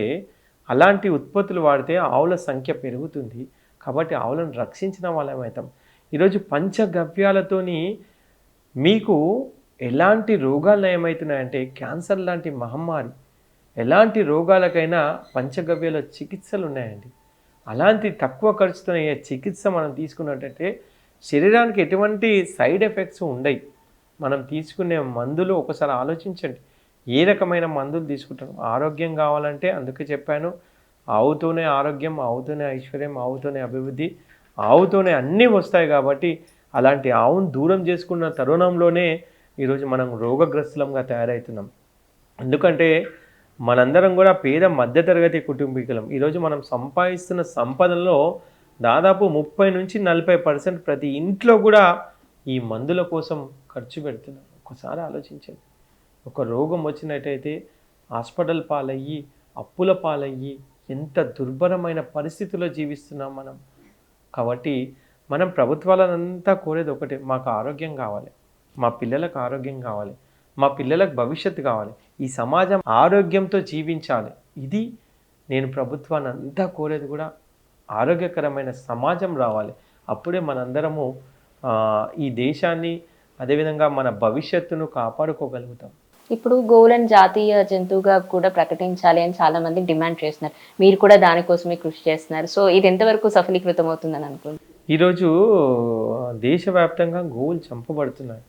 అలాంటి ఉత్పత్తులు వాడితే ఆవుల సంఖ్య పెరుగుతుంది. కాబట్టి ఆవులను రక్షించిన వాళ్ళమవుతాం. ఈరోజు పంచగవ్యాలతోని మీకు ఎలాంటి రోగాలు నయమవుతున్నాయంటే, క్యాన్సర్ లాంటి మహమ్మారి, ఎలాంటి రోగాలకైనా పంచగవ్యాల చికిత్సలు ఉన్నాయండి. అలాంటి తక్కువ ఖర్చుతో అయ్యే చికిత్స మనం తీసుకున్నట్టయితే శరీరానికి ఎటువంటి సైడ్ ఎఫెక్ట్స్ ఉండవు. మనం తీసుకునే మందులు ఒకసారి ఆలోచించండి, ఏ రకమైన మందులు తీసుకుంటాం. ఆరోగ్యం కావాలంటే అందుకే చెప్పాను, ఆవుతోనే ఆరోగ్యం, ఆవుతోనే ఐశ్వర్యం, ఆవుతోనే అభివృద్ధి, ఆవుతోనే అన్నీ వస్తాయి. కాబట్టి అలాంటి ఆవును దూరం చేసుకున్న తరుణంలోనే ఈరోజు మనం రోగగ్రస్తులంగా తయారవుతున్నాం. ఎందుకంటే మనందరం కూడా పేద మధ్యతరగతి కుటుంబీకులం. ఈరోజు మనం సంపాదిస్తున్న సంపదలో దాదాపు 30 నుంచి 40% ప్రతి ఇంట్లో కూడా ఈ మందుల కోసం ఖర్చు పెడుతున్నాం. ఒకసారి ఆలోచించండి. ఒక రోగం వచ్చినట్టయితే హాస్పిటల్ పాలయ్యి, అప్పుల పాలయ్యి, ఎంత దుర్భరమైన పరిస్థితుల్లో జీవిస్తున్నాం మనం. కాబట్టి మనం ప్రభుత్వాలంతా కోరేది ఒకటే, మాకు ఆరోగ్యం కావాలి, మా పిల్లలకు ఆరోగ్యం కావాలి, మా పిల్లలకు భవిష్యత్తు కావాలి, ఈ సమాజం ఆరోగ్యంతో జీవించాలి. ఇది నేను ప్రభుత్వాన్ని అంతా కోరేది కూడా. ఆరోగ్యకరమైన సమాజం రావాలి. అప్పుడే మనందరము ఈ దేశాన్ని, అదేవిధంగా మన భవిష్యత్తును కాపాడుకోగలుగుతాం. ఇప్పుడు గోవులను జాతీయ జంతువుగా కూడా ప్రకటించాలి అని చాలా మంది డిమాండ్ చేస్తున్నారు. మీరు కూడా దానికోసమే కృషి చేస్తున్నారు. సో ఇది ఎంతవరకు సఫలీకృతం అవుతుందని అనుకుంటున్నారు? ఈరోజు దేశవ్యాప్తంగా గోవులు చంపబడుతున్నాయి.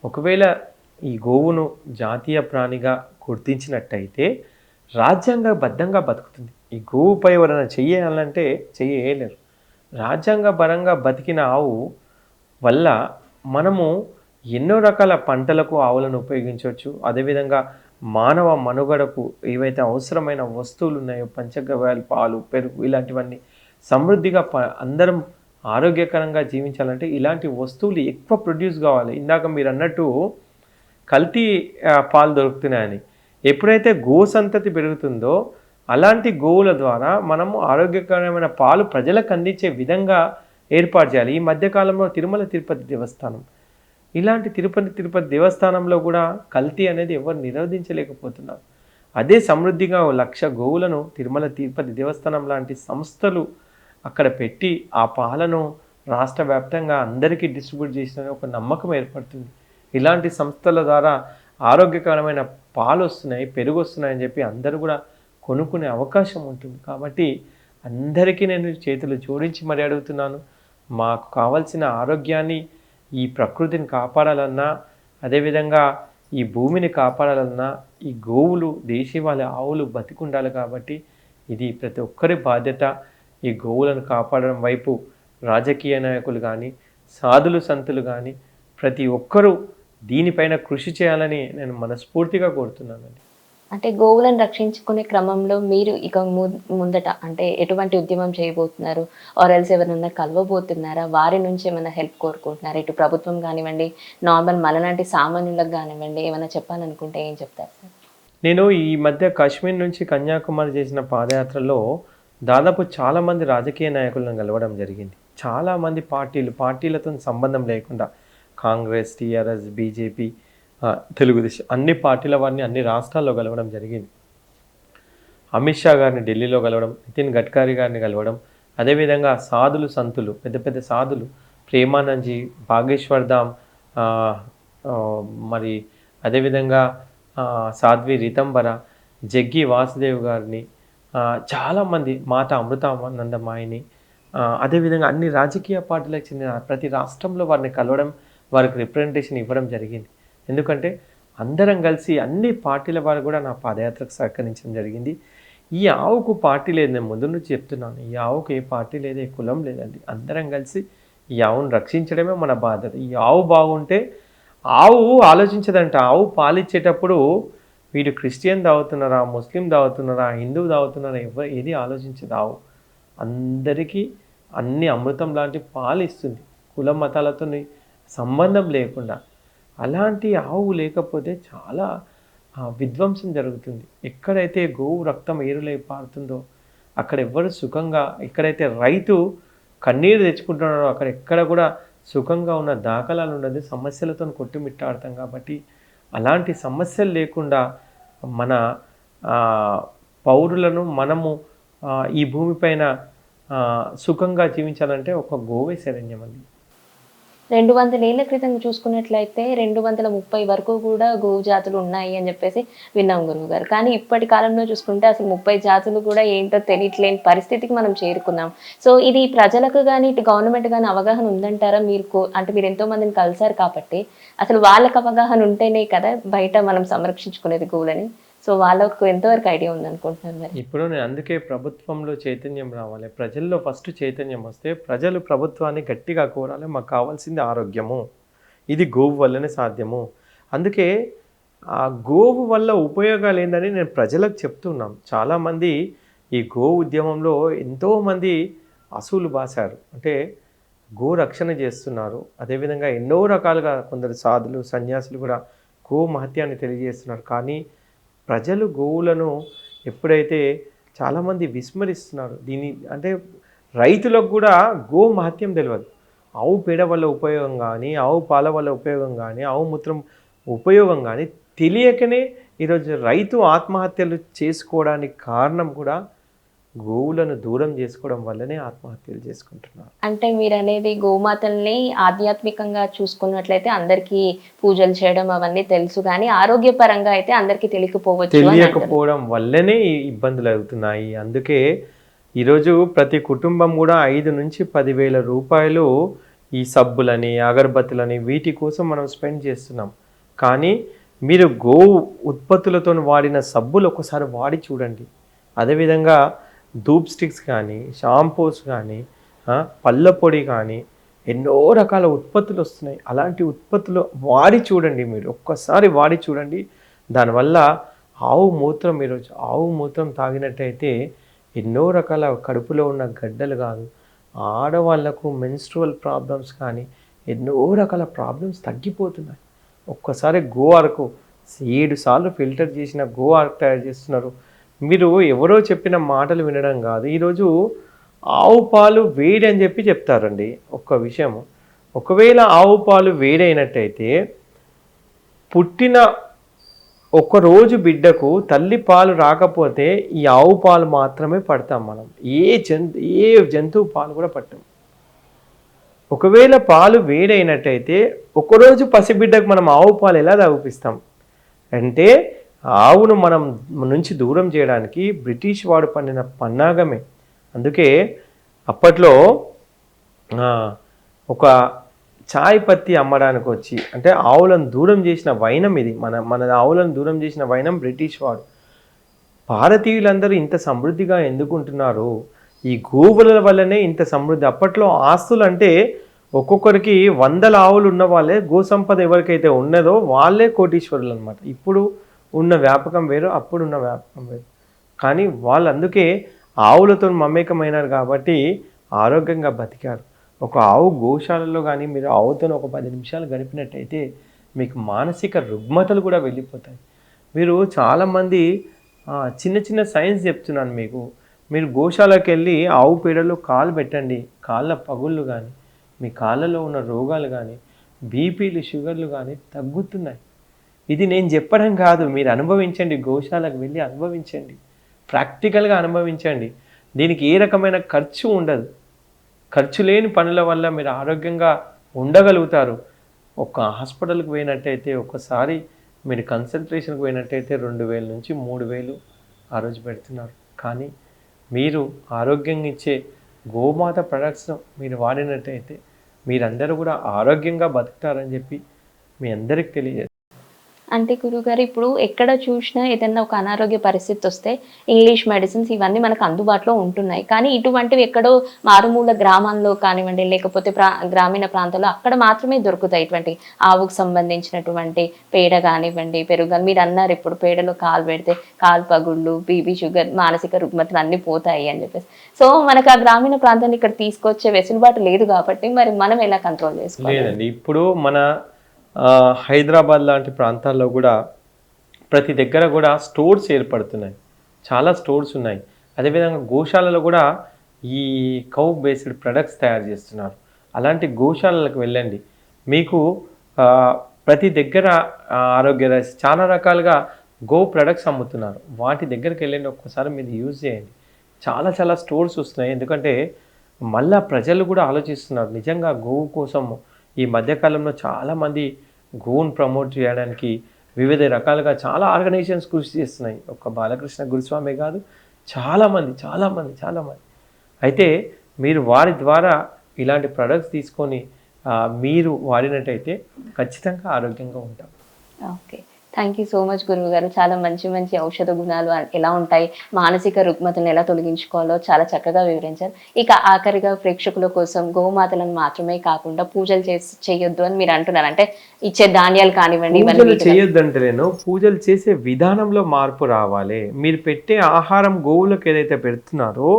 ఒకవేళ ఈ గోవును జాతీయ ప్రాణిగా గుర్తించినట్టయితే రాజ్యాంగబద్ధంగా బతుకుతుంది. ఈ గోవుపై ఎవరైనా చెయ్యాలంటే చెయ్యలేరు. రాజ్యాంగపరంగా బతికిన ఆవు వల్ల మనము ఎన్నో రకాల పంటలకు ఆవులను ఉపయోగించవచ్చు. అదేవిధంగా మానవ మనుగడకు ఏవైతే అవసరమైన వస్తువులు ఉన్నాయో, పంచగవ్యాలు, పాలు, పెరుగు, ఇలాంటివన్నీ సమృద్ధిగా అందరం ఆరోగ్యకరంగా జీవించాలంటే ఇలాంటి వస్తువులు ఎక్కువ ప్రొడ్యూస్ కావాలి. ఇందాక మీరు అన్నట్టు కల్తీ పాలు దొరుకుతున్నాయని, ఎప్పుడైతే గో సంతతి పెరుగుతుందో అలాంటి గోవుల ద్వారా మనము ఆరోగ్యకరమైన పాలు ప్రజలకు అందించే విధంగా ఏర్పాటు చేయాలి. ఈ మధ్యకాలంలో తిరుమల తిరుపతి దేవస్థానం, ఇలాంటి తిరుపతి దేవస్థానంలో కూడా కల్తీ అనేది ఎవరు నిరోధించలేకపోతున్నారు. అదే సమృద్ధిగా 1,00,000 గోవులను తిరుమల తిరుపతి దేవస్థానం లాంటి సంస్థలు అక్కడ పెట్టి ఆ పాలను రాష్ట్ర వ్యాప్తంగా అందరికీ డిస్ట్రిబ్యూట్ చేసిన ఒక నమ్మకం ఏర్పడుతుంది. ఇలాంటి సంస్థల ద్వారా ఆరోగ్యకరమైన పాలు వస్తున్నాయి, పెరుగు వస్తున్నాయని చెప్పి అందరూ కూడా కొనుక్కునే అవకాశం ఉంటుంది. కాబట్టి అందరికీ నేను చేతులు జోడించి మరీ అడుగుతున్నాను, మాకు కావాల్సిన ఆరోగ్యాన్ని, ఈ ప్రకృతిని కాపాడాలన్నా, అదేవిధంగా ఈ భూమిని కాపాడాలన్నా ఈ గోవులు, దేశీవాళి ఆవులు బతికుండాలి. కాబట్టి ఇది ప్రతి ఒక్కరి బాధ్యత. ఈ గోవులను కాపాడడం వైపు రాజకీయ నాయకులు కానీ, సాధులు సంతులు కానీ ప్రతి ఒక్కరూ దీనిపైన కృషి చేయాలని నేను మనస్ఫూర్తిగా కోరుతున్నానండి. అంటే గోవులను రక్షించుకునే క్రమంలో మీరు ఇక ముందట అంటే ఎటువంటి ఉద్యమం చేయబోతున్నారు? ఆర్ ఎల్స్ ఎవరైనా కలవబోతున్నారా? వారి నుంచి ఏమైనా హెల్ప్ కోరుకుంటున్నారా? ఇటు ప్రభుత్వం కానివ్వండి, నార్మల్ మనలాంటి సామాన్యులకు కానివ్వండి, ఏమైనా చెప్పాలనుకుంటే ఏం చెప్తారు సార్? నేను ఈ మధ్య కాశ్మీర్ నుంచి కన్యాకుమారి చేసిన పాదయాత్రలో దాదాపు చాలామంది రాజకీయ నాయకులను కలవడం జరిగింది. చాలామంది పార్టీలతో సంబంధం లేకుండా కాంగ్రెస్, టీఆర్ఎస్, బీజేపీ, తెలుగుదేశం అన్ని పార్టీల వారిని అన్ని రాష్ట్రాల్లో కలవడం జరిగింది. అమిత్ షా గారిని ఢిల్లీలో కలవడం, నితిన్ గడ్కరీ గారిని కలవడం, అదేవిధంగా సాధులు సంతులు పెద్ద పెద్ద సాధులు ప్రేమానందజీ, బాగేశ్వర్ ధామ్, మరి అదేవిధంగా సాధ్వి రితంబర, జగ్గి వాసుదేవ్ గారిని, చాలామంది మాత అమృతానందమాయిని, అదేవిధంగా అన్ని రాజకీయ పార్టీలకు చెందిన ప్రతి రాష్ట్రంలో వారిని కలవడం, వారికి రిప్రజెంటేషన్ ఇవ్వడం జరిగింది. ఎందుకంటే అందరం కలిసి అన్ని పార్టీల వారు కూడా నా పాదయాత్రకు సహకరించడం జరిగింది. ఈ ఆవుకు పార్టీ లేదు, నేను ముందు నుంచి చెప్తున్నాను. ఈ ఆవుకు ఏ పార్టీ లేదు, ఏ కులం లేదండి. అందరం కలిసి ఈ ఆవును రక్షించడమే మన బాధ్యత. ఈ ఆవు బాగుంటే ఆవు ఆలోచించదంట. ఆవు పాలిచ్చేటప్పుడు వీడు క్రిస్టియన్ తాగుతున్నారా, ముస్లిం తాగుతున్నారా, హిందువు తాగుతున్నారా, ఏది ఆలోచించదు. ఆవు అందరికీ అన్ని అమృతం లాంటి పాలు ఇస్తుంది, కుల మతాలతో సంబంధం లేకుండా. అలాంటి ఆవు లేకపోతే చాలా విధ్వంసం జరుగుతుంది. ఎక్కడైతే గోవు రక్తం ఏరులై పారుతుందో అక్కడ ఎవ్వరు సుఖంగా, ఎక్కడైతే రైతు కన్నీరు తెచ్చుకుంటున్నాడో అక్కడ ఎక్కడ కూడా సుఖంగా ఉన్న దాఖలాలు ఉండదు. సమస్యలతో కొట్టుమిట్టాడతాం. కాబట్టి అలాంటి సమస్యలు లేకుండా మన పౌరులను మనము ఈ భూమిపైన సుఖంగా జీవించాలంటే ఒక గోవే శరణ్యం అండి. 200 ఏళ్ల క్రితం చూసుకున్నట్లయితే 230 వరకు కూడా గోవు జాతులు ఉన్నాయి అని చెప్పేసి విన్నాం గురువు గారు. కానీ ఇప్పటి కాలంలో చూసుకుంటే అసలు 30 జాతులు కూడా ఏంటో తెలియట్లేని పరిస్థితికి మనం చేరుకున్నాం. సో ఇది ప్రజలకు కానీ ఇటు గవర్నమెంట్ కానీ అవగాహన ఉందంటారా? అంటే మీరు ఎంతో మందిని కలిసారు కాబట్టి అసలు వాళ్ళకి అవగాహన ఉంటేనే కదా బయట మనం సంరక్షించుకునేది గోవులని. సో వాళ్ళకు ఎంతవరకు ఐడియా ఉందనుకుంటున్నారు మరి? ఇప్పుడు నేను అందుకే ప్రభుత్వంలో చైతన్యం రావాలి. ప్రజల్లో ఫస్ట్ చైతన్యం వస్తే ప్రజలు ప్రభుత్వాన్ని గట్టిగా కోరాలి. మాకు కావాల్సింది ఆరోగ్యము, ఇది గోవు వల్లనే సాధ్యము. అందుకే ఆ గోవు వల్ల ఉపయోగాలు ఏందని నేను ప్రజలకు చెప్తున్నాం. చాలామంది ఈ గోవు ఉద్యమంలో ఎంతోమంది అసూలు బాసారు, అంటే గో రక్షణ చేస్తున్నారు. అదేవిధంగా ఎన్నో రకాలుగా కొందరు సాధులు, సన్యాసులు కూడా గో మహత్యాన్ని తెలియజేస్తున్నారు. కానీ ప్రజలు గోవులను ఎప్పుడైతే చాలామంది విస్మరిస్తున్నారు. దీని అంటే రైతులకు కూడా గో మహత్యం తెలియదు. ఆవు పేడ వల్ల ఉపయోగం కానీ, ఆవు పాల వల్ల ఉపయోగం కానీ, ఆవు మూత్రం ఉపయోగం కానీ తెలియకనే ఈరోజు రైతు ఆత్మహత్యలు చేసుకోవడానికి కారణం కూడా గోవులను దూరం చేసుకోవడం వల్లనే ఆత్మహత్యలు చేసుకుంటున్నారు. అంటే మీరు అనేది గోమాతల్ని ఆధ్యాత్మికంగా చూసుకున్నట్లయితే అందరికీ పూజలు చేయడం అవన్నీ తెలుసు, కానీ ఆరోగ్యపరంగా అయితే అందరికీ తెలియకపోవడం వల్లనే ఈ ఇబ్బందులు అవుతున్నాయి. అందుకే ఈరోజు ప్రతి కుటుంబం కూడా 5 నుంచి 10,000 రూపాయలు ఈ సబ్బులని, అగరబత్తులని వీటి కోసం మనం స్పెండ్ చేస్తున్నాం. కానీ మీరు గోవు ఉత్పత్తులతో వాడిన సబ్బులు ఒకసారి వాడి చూడండి. అదేవిధంగా ధూప్ స్టిక్స్ కానీ, షాంపూస్ కానీ, పళ్ళ పొడి కానీ ఎన్నో రకాల ఉత్పత్తులు వస్తున్నాయి. అలాంటి ఉత్పత్తులు వాడి చూడండి, మీరు ఒక్కసారి వాడి చూడండి. దానివల్ల ఆవు మూత్రం, ఈరోజు ఆవు మూత్రం తాగినట్టయితే ఎన్నో రకాల కడుపులో ఉన్న గడ్డలు కాదు, ఆడవాళ్లకు మెన్స్ట్రువల్ ప్రాబ్లమ్స్ కానీ ఎన్నో రకాల ప్రాబ్లమ్స్ తగ్గిపోతున్నాయి. ఒక్కసారి గో అరకు 7 సార్లు ఫిల్టర్ చేసిన గో అరకు తయారు చేస్తున్నారు. మీరు ఎవరో చెప్పిన మాటలు వినడం కాదు. ఈరోజు ఆవు పాలు వేడి అని చెప్పి చెప్తారండి. ఒక్క విషయం, ఒకవేళ ఆవు పాలు వేడైనట్టయితే పుట్టిన ఒకరోజు బిడ్డకు తల్లి పాలు రాకపోతే ఈ ఆవు పాలు మాత్రమే పడతాం మనం. ఏ జంతువు పాలు కూడా పట్టాం. ఒకవేళ పాలు వేడైనట్టయితే ఒకరోజు పసిబిడ్డకు మనం ఆవు పాలు ఎలా తాగిపిస్తాం? అంటే ఆవును మనం నుంచి దూరం చేయడానికి బ్రిటిష్ వాడు పన్నిన పన్నాగమే. అందుకే అప్పట్లో ఒక చాయ్ పత్తి అమ్మడానికి వచ్చి, అంటే ఆవులను దూరం చేసిన వైనం ఇది, మన ఆవులను దూరం చేసిన వైనం బ్రిటిష్ వాడు. భారతీయులందరూ ఇంత సమృద్ధిగా ఎందుకుంటున్నారు, ఈ గోవుల వల్లనే ఇంత సమృద్ధి. అప్పట్లో ఆస్తులు అంటే ఒక్కొక్కరికి 100 ఆవులు ఉన్న వాళ్ళే, గో సంపద ఎవరికైతే ఉన్నదో వాళ్ళే కోటీశ్వరులు అనమాట. ఇప్పుడు ఉన్న వ్యాపకం వేరు, అప్పుడు ఉన్న వ్యాపకం వేరు. కానీ వాళ్ళు అందుకే ఆవులతో మమేకమైనారు కాబట్టి ఆరోగ్యంగా బతికారు. ఒక ఆవు గోశాలలో కానీ మీరు ఆవుతో ఒక 10 నిమిషాలు గడిపినట్టయితే మీకు మానసిక రుగ్మతలు కూడా వెళ్ళిపోతాయి. మీరు చాలామంది చిన్న చిన్న సైన్స్ చెప్తున్నాను మీకు. మీరు గోశాలకు వెళ్ళి ఆవు పేడలో కాలు పెట్టండి, కాళ్ళ పగుళ్ళు కానీ మీ కాళ్ళలో ఉన్న రోగాలు కానీ బీపీలు షుగర్లు కానీ తగ్గుతున్నాయి. ఇది నేను చెప్పడం కాదు, మీరు అనుభవించండి, గోశాలకు వెళ్ళి అనుభవించండి, ప్రాక్టికల్గా అనుభవించండి. దీనికి ఏ రకమైన ఖర్చు ఉండదు. ఖర్చు లేని పనుల వల్ల మీరు ఆరోగ్యంగా ఉండగలుగుతారు. ఒక హాస్పిటల్కి పోయినట్టయితే ఒకసారి మీరు కన్సల్టేషన్కి పోయినట్టయితే 2000 నుంచి 3000 ఆ రోజు పెడుతున్నారు. కానీ మీరు ఆరోగ్యంగా ఇచ్చే గోమాత ప్రొడక్ట్స్ మీరు వాడినట్టయితే మీరందరూ కూడా ఆరోగ్యంగా బతుకుతారని చెప్పి మీ అందరికి తెలియజేస్తారు. అంటే గురుగారు ఇప్పుడు ఎక్కడ చూసినా ఏదైనా ఒక అనారోగ్య పరిస్థితి వస్తే ఇంగ్లీష్ మెడిసిన్స్ ఇవన్నీ మనకు అందుబాటులో ఉంటున్నాయి. కానీ ఇటువంటివి ఎక్కడో మారుమూల గ్రామాల్లో కానివ్వండి, లేకపోతే గ్రామీణ ప్రాంతాల్లో అక్కడ మాత్రమే దొరుకుతాయి. ఇటువంటి ఆవుకు సంబంధించినటువంటి పేడ కానివ్వండి, పెరుగు కానీ, మీరు అన్నారు ఇప్పుడు పేడలో కాలు పెడితే కాలు పగుళ్ళు, బీపీ షుగర్, మానసిక రుగ్మతలు అన్నీ పోతాయి అని చెప్పేసి. సో మనకు ఆ గ్రామీణ ప్రాంతాన్ని ఇక్కడ తీసుకొచ్చే వెసులుబాటు లేదు కాబట్టి మరి మనం ఎలా కంట్రోల్ చేసుకోవాలి? లేదండి, ఇప్పుడు మన హైదరాబాద్ లాంటి ప్రాంతాల్లో కూడా ప్రతి దగ్గర కూడా స్టోర్స్ ఏర్పడుతున్నాయి. చాలా స్టోర్స్ ఉన్నాయి. అదేవిధంగా గోశాలలో కూడా ఈ కౌ బేస్డ్ ప్రొడక్ట్స్ తయారు చేస్తున్నారు. అలాంటి గోశాలలకు వెళ్ళండి. మీకు ప్రతి దగ్గర ఆరోగ్య చాలా రకాలుగా గో ప్రొడక్ట్స్ అమ్ముతున్నారు. వాటి దగ్గరికి వెళ్ళండి, ఒక్కసారి మీరు యూజ్ చేయండి. చాలా చాలా స్టోర్స్ వస్తున్నాయి. ఎందుకంటే మళ్ళా ప్రజలు కూడా ఆలోచిస్తున్నారు నిజంగా గోవు కోసం. ఈ మధ్యకాలంలో చాలామంది గోవును ప్రమోట్ చేయడానికి వివిధ రకాలుగా చాలా ఆర్గనైజేషన్స్ కృషి చేస్తున్నాయి. ఒక బాలకృష్ణ గురుస్వామి కాదు, చాలామంది. అయితే మీరు వారి ద్వారా ఇలాంటి ప్రొడక్ట్స్ తీసుకొని మీరు వాడినట్టయితే ఖచ్చితంగా ఆరోగ్యంగా ఉంటాం. Okay, thank you so much గురువు గారు. చాలా మంచి మంచి ఔషధ గుణాలు ఎలా ఉంటాయి, మానసిక రుగ్మతలను ఎలా తొలగించుకోవాలో చాలా చక్కగా వివరించారు. ఇక ఆఖరిగా ప్రేక్షకుల కోసం గోమాతలను మాత్రమే కాకుండా పూజలు చేయొద్దు అని మీరు అంటున్నారు. అంటే ఇచ్చే ధాన్యాలు కానివ్వండి, పూజలు చేయొద్దు అంటే నేను పూజలు చేసే విధానంలో మార్పు రావాలి. మీరు పెట్టే ఆహారం గోవులకు ఏదైతే పెడుతున్నారో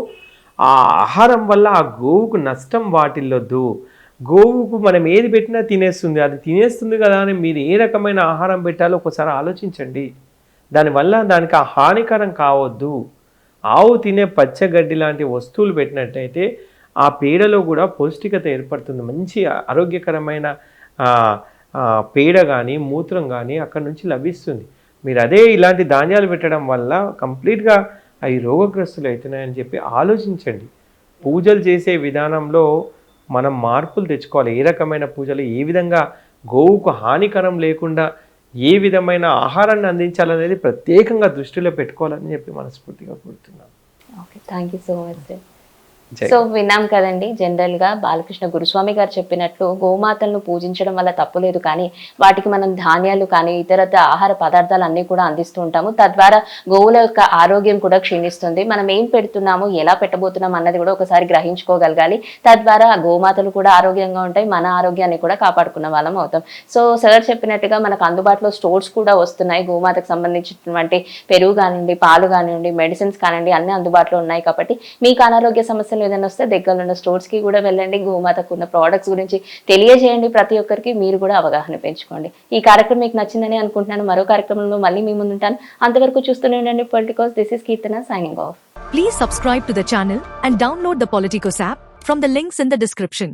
ఆ ఆహారం వల్ల ఆ గోవుకు నష్టం వాటిల్లొద్దు. గోవుకు మనం ఏది పెట్టినా తినేస్తుంది, అది తినేస్తుంది కదా అని మీరు ఏ రకమైన ఆహారం పెట్టాలో ఒకసారి ఆలోచించండి. దానివల్ల దానికి ఆ హానికరం కావద్దు. ఆవు తినే పచ్చగడ్డి లాంటి వస్తువులు పెట్టినట్టయితే ఆ పేడలో కూడా పౌష్టికత ఏర్పడుతుంది. మంచి ఆరోగ్యకరమైన పేడ కానీ మూత్రం కానీ అక్కడి నుంచి లభిస్తుంది. మీరు అదే ఇలాంటి ధాన్యాలు పెట్టడం వల్ల కంప్లీట్గా అవి రోగగ్రస్తులు అవుతున్నాయని చెప్పి ఆలోచించండి. పూజలు చేసే విధానంలో మనం మార్పులు తెచ్చుకోవాలి. ఏ రకమైన పూజలు, ఏ విధంగా గోవుకు హానికరం లేకుండా ఏ విధమైన ఆహారాన్ని అందించాలనేది ప్రత్యేకంగా దృష్టిలో పెట్టుకోవాలని చెప్పి మనస్ఫూర్తిగా కోరుతున్నాను. Okay, thank you so much sir. So విన్నాం కదండి, జనరల్ గా బాలకృష్ణ గురుస్వామి గారు చెప్పినట్లు గోమాతలను పూజించడం వల్ల తప్పులేదు, కానీ వాటికి మనం ధాన్యాలు కానీ ఇతర ఆహార పదార్థాలు అన్ని కూడా అందిస్తూ ఉంటాము. తద్వారా గోవుల యొక్క ఆరోగ్యం కూడా క్షీణిస్తుంది. మనం ఏం పెడుతున్నాము, ఎలా పెట్టబోతున్నాం అన్నది కూడా ఒకసారి గ్రహించుకోగలగాలి. తద్వారా గోమాతలు కూడా ఆరోగ్యంగా ఉంటాయి, మన ఆరోగ్యాన్ని కూడా కాపాడుకున్న వాళ్ళం అవుతాం. సో సార్ చెప్పినట్టుగా మనకు అందుబాటులో స్టోర్స్ కూడా వస్తున్నాయి. గోమాతకు సంబంధించినటువంటి పెరుగు కానివ్వండి, పాలు కానివ్వండి, మెడిసిన్స్ కానివ్వండి అన్ని అందుబాటులో ఉన్నాయి. కాబట్టి మీకు అనారోగ్య సమస్యలు ఏదైనా వస్తే దగ్గరలో ఉన్న స్టోర్స్ కి కూడా వెళ్ళండి. గోమాతకు ఉన్న ప్రోడక్ట్స్ గురించి తెలియజేయండి. ప్రతి ఒక్కరికి మీరు కూడా అవగాహన పెంచుకోండి. ఈ కార్యక్రమం మీకు నచ్చిందని అనుకుంటున్నాను. మరో కార్యక్రమంలో మళ్ళీ మీ ముందుంటాను. అంతవరకు చూస్తూనే ఉండండి Politicos. This is Keerthana signing off. Please subscribe to the channel and download the Politicos app from the links in the description.